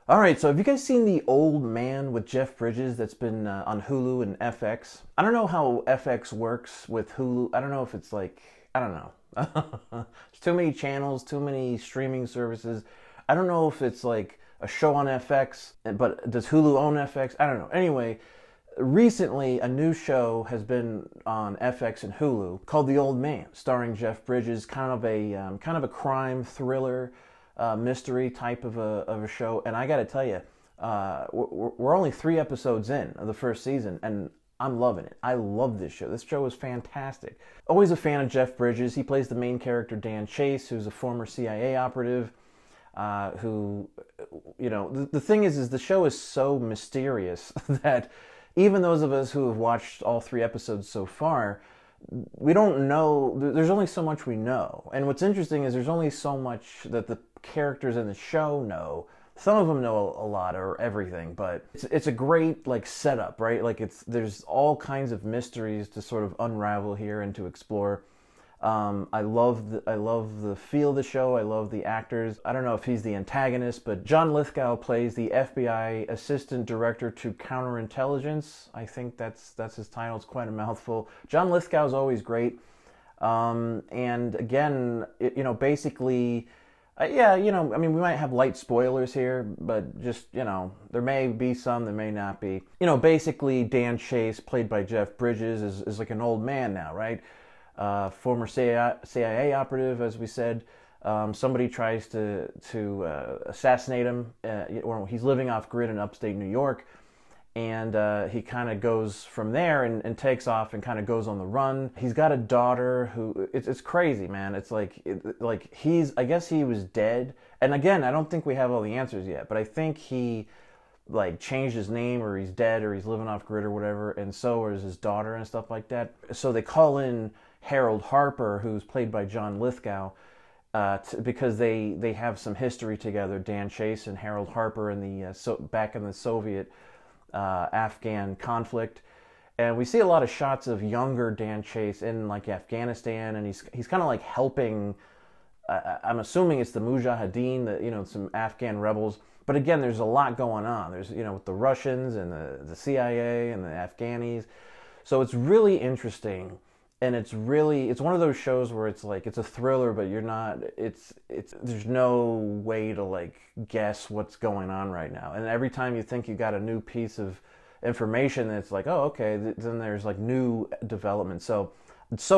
All right, so have you guys seen The Old Man with Jeff Bridges that's been on Hulu and FX? I don't know how FX works with Hulu. I don't know if it's like, I don't know. There's too many channels, too many streaming services. I don't know if it's like a show on FX, but does Hulu own FX? I don't know. Anyway, recently a new show has been on FX and Hulu called The Old Man, starring Jeff Bridges, kind of a crime thriller mystery type of a show. And I got to tell you, we're only 3 episodes in of the first season, and I'm loving it. I love this show. This show is fantastic. Always a fan of Jeff Bridges. He plays the main character, Dan Chase, who's a former CIA operative. Who, you know, the thing is the show is so mysterious that even those of us who have watched all 3 episodes so far, we don't know. There's only so much we know. And what's interesting is there's only so much that the characters in the show know. Some of them know a lot or everything, but it's a great like setup, right? Like there's all kinds of mysteries to sort of unravel here and to explore. I love the feel of the show. I love the actors. I don't know if he's the antagonist, but John Lithgow plays the FBI Assistant Director to Counterintelligence. I think that's his title. It's quite a mouthful. John Lithgow's always great. And again, basically, yeah, I mean, we might have light spoilers here, but just, there may be some, there may not be. Basically, Dan Chase, played by Jeff Bridges, is like an old man now, right? Former CIA operative, as we said. Somebody tries to assassinate him. He's living off grid in upstate New York, and he kind of goes from there and takes off and kind of goes on the run. He's got a daughter who it's crazy, man. It's like I guess he was dead. And again, I don't think we have all the answers yet, but I think he like changed his name, or he's dead, or he's living off grid or whatever, and so is his daughter and stuff like that. So they call in Harold Harper, who's played by John Lithgow, because they have some history together. Dan Chase and Harold Harper in the back in the Soviet Afghan conflict, and we see a lot of shots of younger Dan Chase in like Afghanistan, and he's kind of like helping. I'm assuming it's the Mujahideen, some Afghan rebels. But again, there's a lot going on. There's with the Russians and the CIA and the Afghanis, so it's really interesting. And it's one of those shows where it's like it's a thriller, but you're not. There's no way to like guess what's going on right now. And every time you think you got a new piece of information, it's like, oh, okay. Then there's like new development. So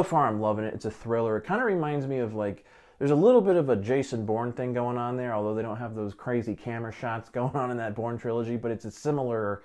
far I'm loving it. It's a thriller. It kind of reminds me of like there's a little bit of a Jason Bourne thing going on there, although they don't have those crazy camera shots going on in that Bourne trilogy. But it's a similar.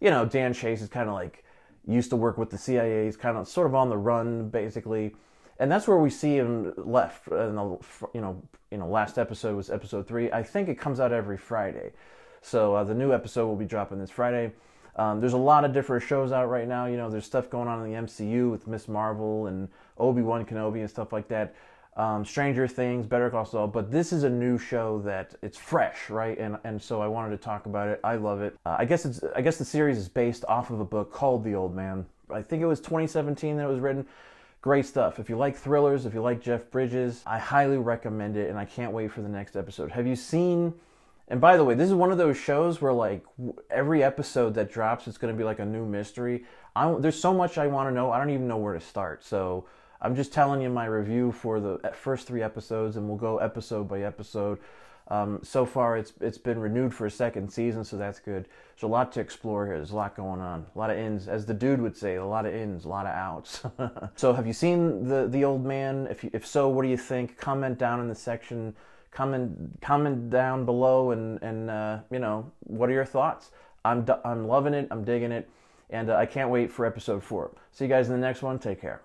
Dan Chase is kind of like. Used to work with the CIA. He's kind of sort of on the run, basically, and that's where we see him left. In the last episode was episode 3. I think it comes out every Friday, so the new episode will be dropping this Friday. There's a lot of different shows out right now. There's stuff going on in the MCU with Miss Marvel and Obi-Wan Kenobi and stuff like that. Stranger Things, Better Call Saul, but this is a new show that it's fresh, right? And so I wanted to talk about it. I love it. I guess the series is based off of a book called The Old Man. I think it was 2017 that it was written. Great stuff. If you like thrillers, if you like Jeff Bridges, I highly recommend it, and I can't wait for the next episode. Have you seen? And by the way, this is one of those shows where like every episode that drops, it's going to be like a new mystery. There's so much I want to know. I don't even know where to start. So I'm just telling you my review for the first 3 episodes, and we'll go episode by episode. So far, it's been renewed for a second season, so that's good. There's a lot to explore here. There's a lot going on. A lot of ins, as the dude would say, a lot of ins, a lot of outs. So have you seen the Old Man? If so, what do you think? Comment down in the section. Comment down below, and what are your thoughts? I'm loving it. I'm digging it, and I can't wait for episode 4. See you guys in the next one. Take care.